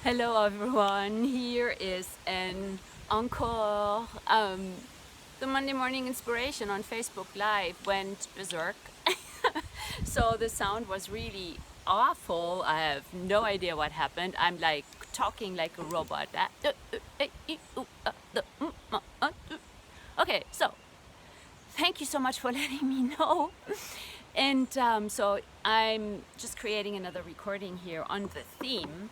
Hello everyone, here is an encore. The Monday morning inspiration on Facebook Live went berserk. So the sound was really awful. I have no idea what happened. I'm like talking like a robot. Okay, so thank you so much for letting me know. And so I'm just creating another recording here on the theme.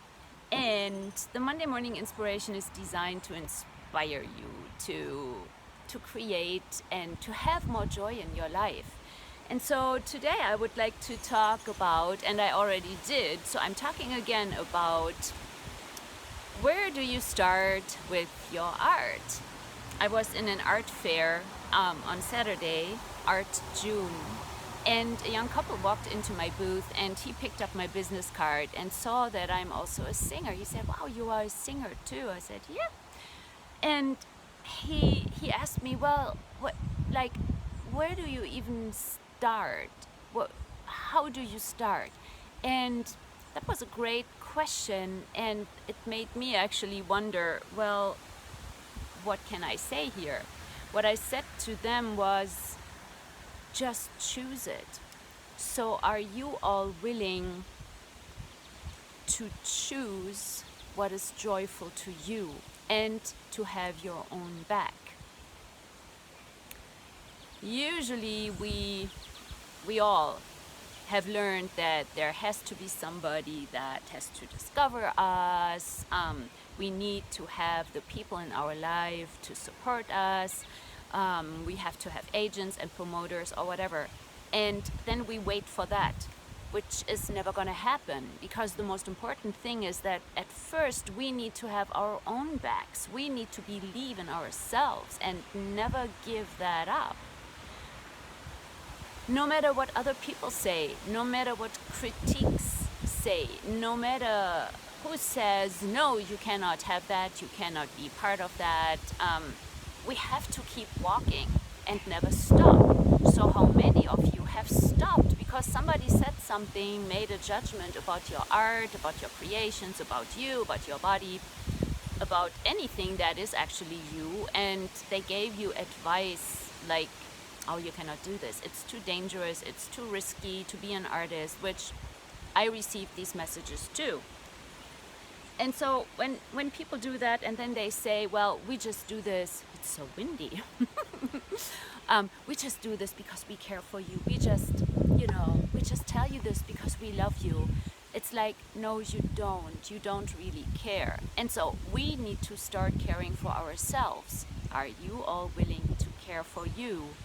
And the Monday morning inspiration is designed to inspire you to create and to have more joy in your life. And so today I would like to talk about, and I already did, so I'm talking again about where do you start with your art? I was in an art fair on Saturday, Art June, and a young couple walked into my booth and he picked up my business card and saw that I'm also a singer. He said, "Wow, you are a singer too." I said, "Yeah." And he asked me, "Well, where do you even start? How do you start?" And that was a great question, and it made me actually wonder, well, what can I say here? What I said to them was, just choose it. So are you all willing to choose what is joyful to you and to have your own back? Usually we all have learned that there has to be somebody that has to discover us. We need to have the people in our life to support us. We have to have agents and promoters or whatever. And then we wait for that, which is never going to happen, because the most important thing is that at first we need to have our own backs. We need to believe in ourselves and never give that up. No matter what other people say, no matter what critiques say, no matter who says, no, you cannot have that, you cannot be part of that, we have to keep walking and never stop. So how many of you have stopped because somebody said something, made a judgment about your art, about your creations, about you, about your body, about anything that is actually you, and they gave you advice like, oh, you cannot do this, it's too dangerous, it's too risky to be an artist, which I received these messages too. And so when people do that and then they say, well, we just do this, it's so windy. We just do this because we care for you. We just tell you this because we love you. It's like, no, you don't really care. And so we need to start caring for ourselves. Are you all willing to care for you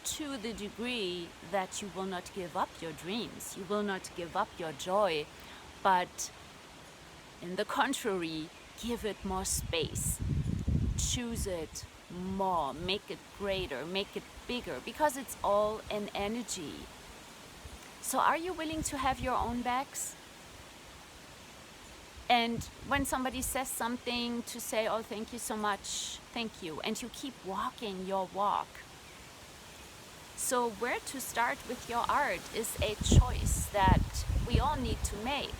to the degree that you will not give up your dreams, you will not give up your joy, but in the contrary, give it more space, choose it more, make it greater, make it bigger, because it's all an energy. So are you willing to have your own backs? And when somebody says something, to say, oh, thank you so much, thank you, and you keep walking your walk. So where to start with your art is a choice that we all need to make.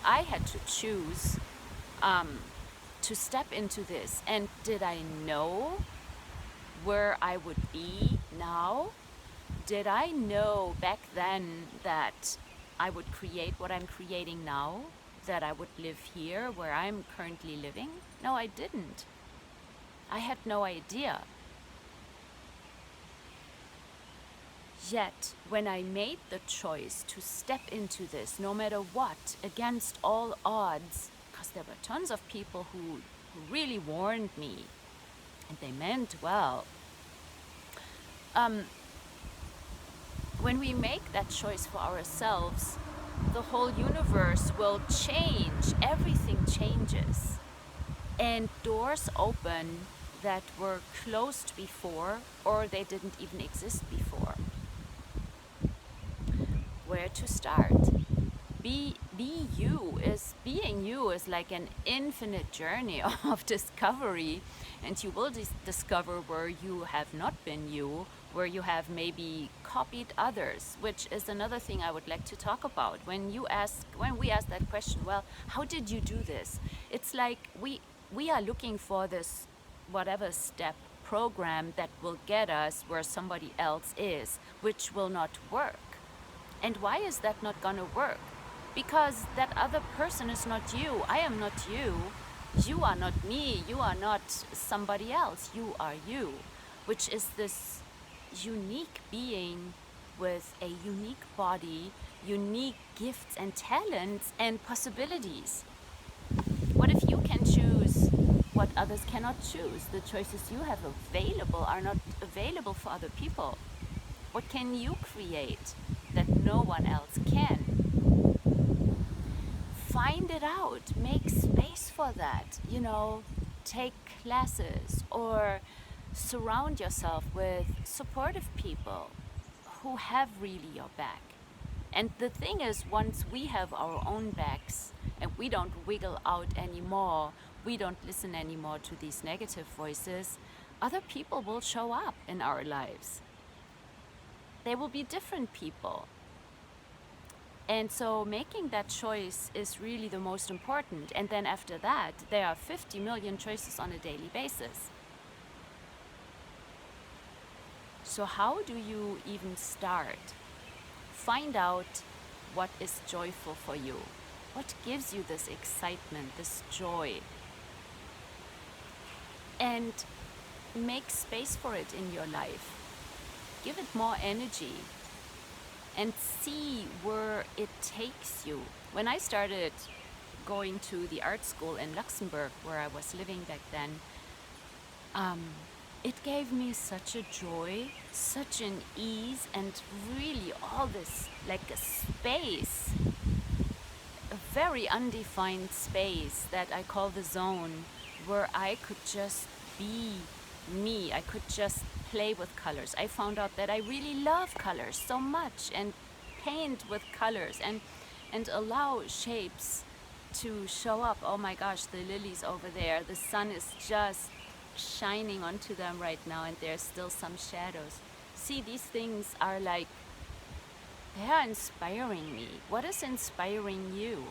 I had to choose to step into this. And did I know where I would be now? Did I know back then that I would create what I'm creating now? That I would live here where I'm currently living? No, I didn't. I had no idea. Yet, when I made the choice to step into this, no matter what, against all odds, because there were tons of people who really warned me, and they meant well. When we make that choice for ourselves, the whole universe will change. Everything changes. And doors open that were closed before, or they didn't even exist before. Where to start? Being you is like an infinite journey of discovery, and you will discover where you have not been you, where you have maybe copied others, which is another thing I would like to talk about. When we ask that question, well, how did you do this? It's like we are looking for this whatever step program that will get us where somebody else is, which will not work. And why is that not gonna work? Because that other person is not you. I am not you. You are not me. You are not somebody else. You are you, which is this unique being with a unique body, unique gifts and talents and possibilities. What if you can choose what others cannot choose? The choices you have available are not available for other people. What can you create that no one else can? Find it out, make space for that, take classes or surround yourself with supportive people who have really your back. And the thing is, once we have our own backs and we don't wiggle out anymore, we don't listen anymore to these negative voices, other people will show up in our lives. They will be different people. And so making that choice is really the most important. And then after that, there are 50 million choices on a daily basis. So how do you even start? Find out what is joyful for you. What gives you this excitement, this joy? And make space for it in your life. Give it more energy. And see where it takes you. When I started going to the art school in Luxembourg, where I was living back then, it gave me such a joy, such an ease, and really all this, like a space, a very undefined space that I call the zone, where I could just be me. I could just play with colors. I found out that I really love colors so much, and paint with colors and allow shapes to show up. Oh my gosh, the lilies over there, the sun is just shining onto them right now, and there's still some shadows. See, these things are like, they are inspiring me. What is inspiring you?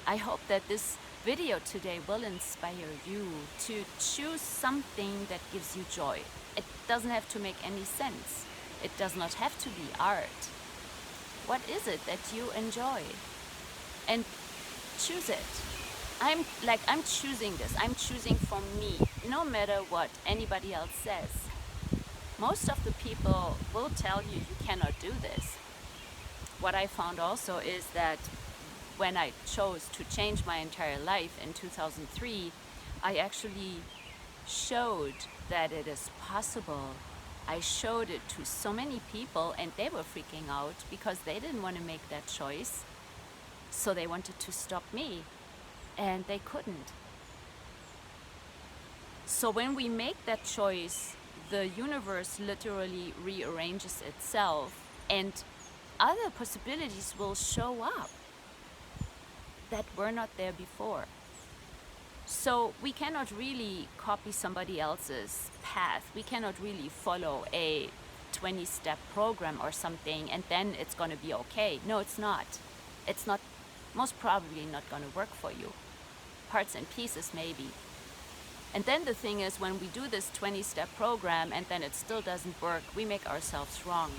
I hope that this video today will inspire you to choose something that gives you joy. It doesn't have to make any sense. It does not have to be art. What is it that you enjoy? And choose it. I'm choosing this. I'm choosing for me, no matter what anybody else says. Most of the people will tell you you cannot do this. What I found also is that when I chose to change my entire life in 2003, I actually showed that it is possible. I showed it to so many people, and they were freaking out because they didn't want to make that choice. So they wanted to stop me, and they couldn't. So when we make that choice, the universe literally rearranges itself, and other possibilities will show up that were not there before. So we cannot really copy somebody else's path. We cannot really follow a 20-step program or something and then it's going to be okay. No, it's not. It's not, most probably not going to work for you. Parts and pieces maybe. And then the thing is, when we do this 20-step program and then it still doesn't work, we make ourselves wrong.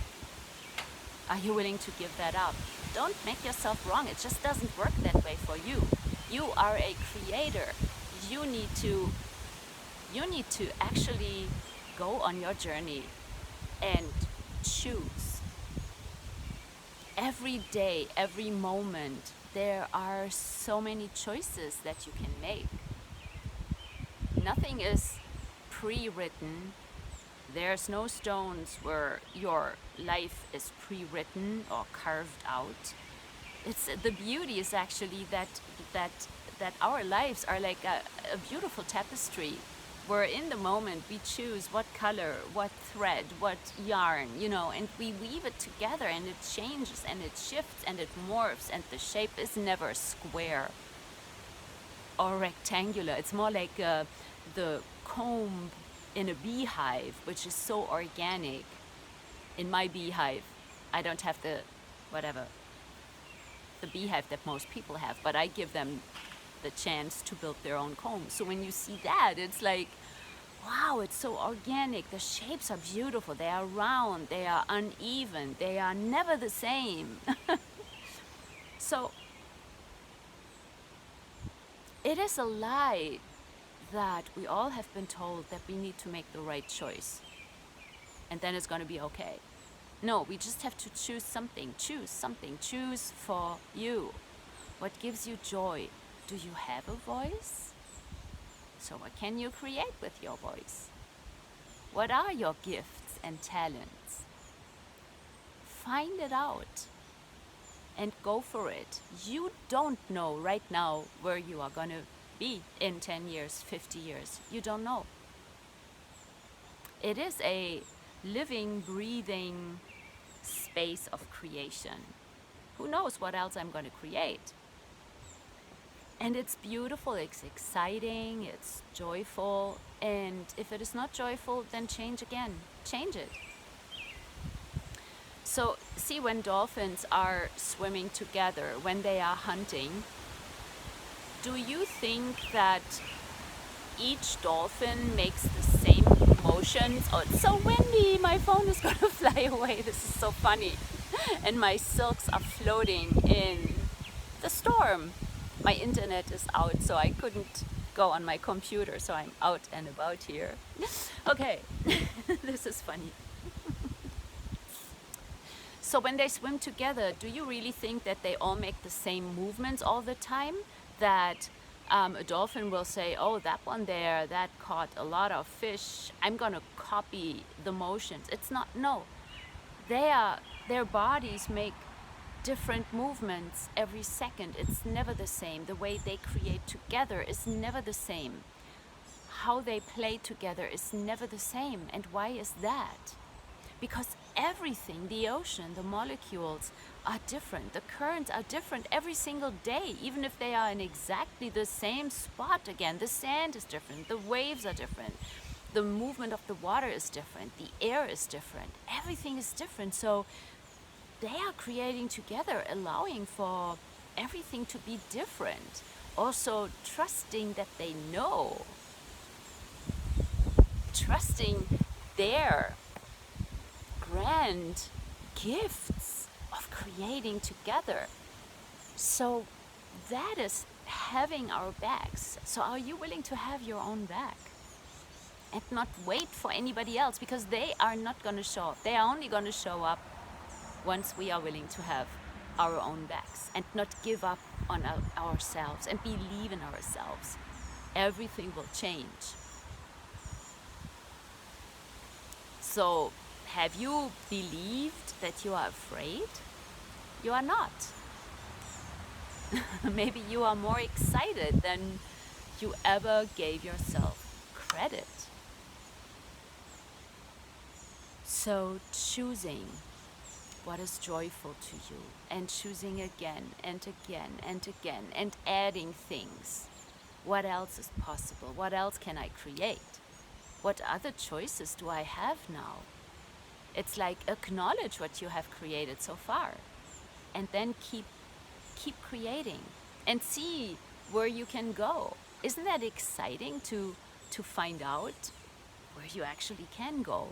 Are you willing to give that up? Don't make yourself wrong. It just doesn't work that way for you. You are a creator. You need to actually go on your journey and choose. Every day, every moment, there are so many choices that you can make. Nothing is pre-written. There's no stones where your life is pre-written or carved out. It's the beauty is actually that our lives are like a beautiful tapestry, where in the moment we choose what color, what thread, what yarn, and we weave it together, and it changes and it shifts and it morphs, and the shape is never square or rectangular. It's more like the comb in a beehive, which is so organic. In my beehive, I don't have the beehive that most people have, but I give them the chance to build their own comb. So when you see that, it's like, wow, it's so organic. The shapes are beautiful. They are round, they are uneven, they are never the same. So it is a lie that we all have been told that we need to make the right choice and then it's going to be okay. No, we just have to choose something. Choose for you. What gives you joy? Do you have a voice? So what can you create with your voice? What are your gifts and talents? Find it out and go for it. You don't know right now where you are going to be in 10 years, 50 years. You don't know. It is a living, breathing space of creation. Who knows what else I'm going to create? And it's beautiful, it's exciting, it's joyful. And if it is not joyful, then change again. Change it. So see, when dolphins are swimming together, when they are hunting, do you think that each dolphin makes the same motions? Oh, it's so windy, my phone is gonna fly away. This is so funny. And my silks are floating in the storm. My internet is out, so I couldn't go on my computer, so I'm out and about here. Okay, this is funny. So when they swim together, do you really think that they all make the same movements all the time? That a dolphin will say, oh, that one there, that caught a lot of fish, I'm gonna copy the motions. It's not, no. Their bodies make different movements every second. It's never the same. The way they create together is never the same. How they play together is never the same. And why is that? Because everything, the ocean, the molecules are different. The currents are different every single day, even if they are in exactly the same spot again. The sand is different, the waves are different, the movement of the water is different, the air is different, everything is different. So they are creating together, allowing for everything to be different. Also trusting that they know, trusting their grand gifts of creating together. So that is having our backs. So are you willing to have your own back and not wait for anybody else? Because they are not going to show up. They are only going to show up once we are willing to have our own backs and not give up on ourselves and believe in ourselves. Everything will change. So have you believed that you are afraid? You are not. Maybe you are more excited than you ever gave yourself credit. So choosing what is joyful to you and choosing again and again and again and adding things. What else is possible? What else can I create? What other choices do I have now? It's like acknowledge what you have created so far and then keep creating and see where you can go. Isn't that exciting to find out where you actually can go,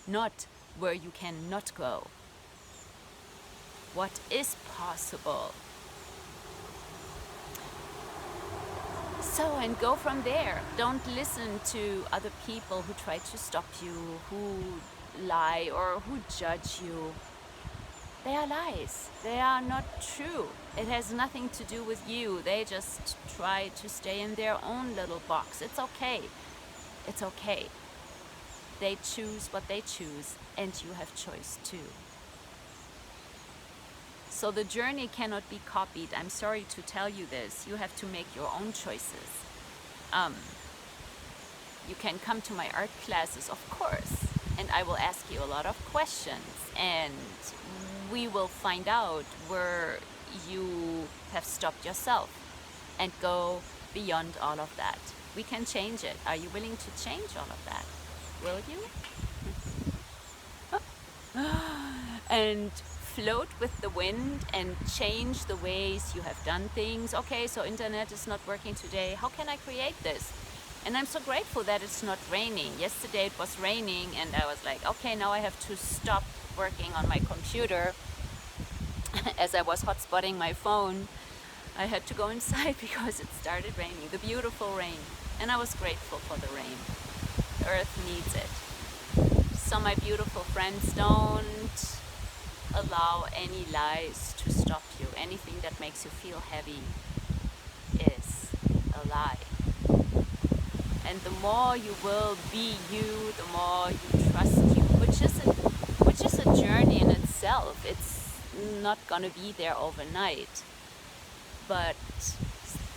not where you cannot go? What is possible? So, and go from there. Don't listen to other people who try to stop you, who lie or who judge you. They are lies. They are not true. It has nothing to do with you. They just try to stay in their own little box. It's okay. It's okay. They choose what they choose, and you have choice too. So the journey cannot be copied. I'm sorry to tell you this. You have to make your own choices. You can come to my art classes, of course, and I will ask you a lot of questions, and we will find out where you have stopped yourself and go beyond all of that. We can change it. Are you willing to change all of that? Will you? And float with the wind and change the ways you have done things. Okay, so internet is not working today. How can I create this? And I'm so grateful that it's not raining. Yesterday it was raining and I was like, okay, now I have to stop working on my computer. As I was hotspotting my phone, I had to go inside because it started raining, the beautiful rain. And I was grateful for the rain. The earth needs it. So my beautiful friends, don't allow any lies to stop you. Anything that makes you feel heavy is a lie. And the more you will be you, the more you trust you, which is a journey in itself. It's not gonna be there overnight, but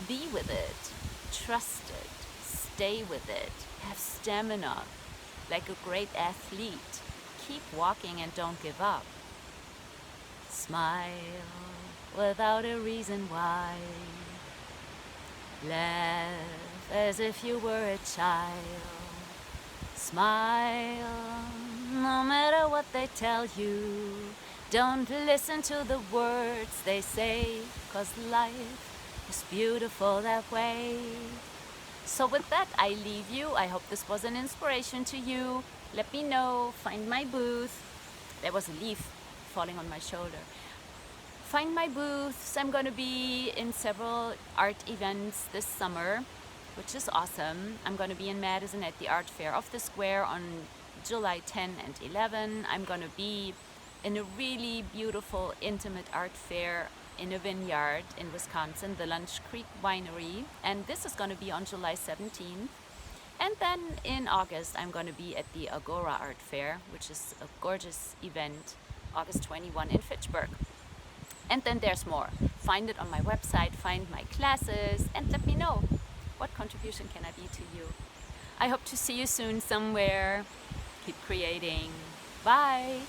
be with it, trust it, stay with it, have stamina, like a great athlete. Keep walking and don't give up. Smile without a reason why. Laugh as if you were a child. Smile no matter what they tell you. Don't listen to the words they say, 'cause life is beautiful that way. So with that, I leave you. I hope this was an inspiration to you. Let me know. Find my booth. There was a leaf falling on my shoulder. Find my booths. I'm going to be in several art events this summer, which is awesome. I'm going to be in Madison at the Art Fair of the Square on July 10 and 11. I'm going to be in a really beautiful, intimate art fair in a vineyard in Wisconsin, the Lunch Creek Winery. And this is going to be on July 17th. And then in August, I'm going to be at the Agora Art Fair, which is a gorgeous event, August 21 in Fitchburg. And then there's more. Find it on my website, find my classes, and let me know what contribution can I be to you. I hope to see you soon somewhere. Keep creating. Bye.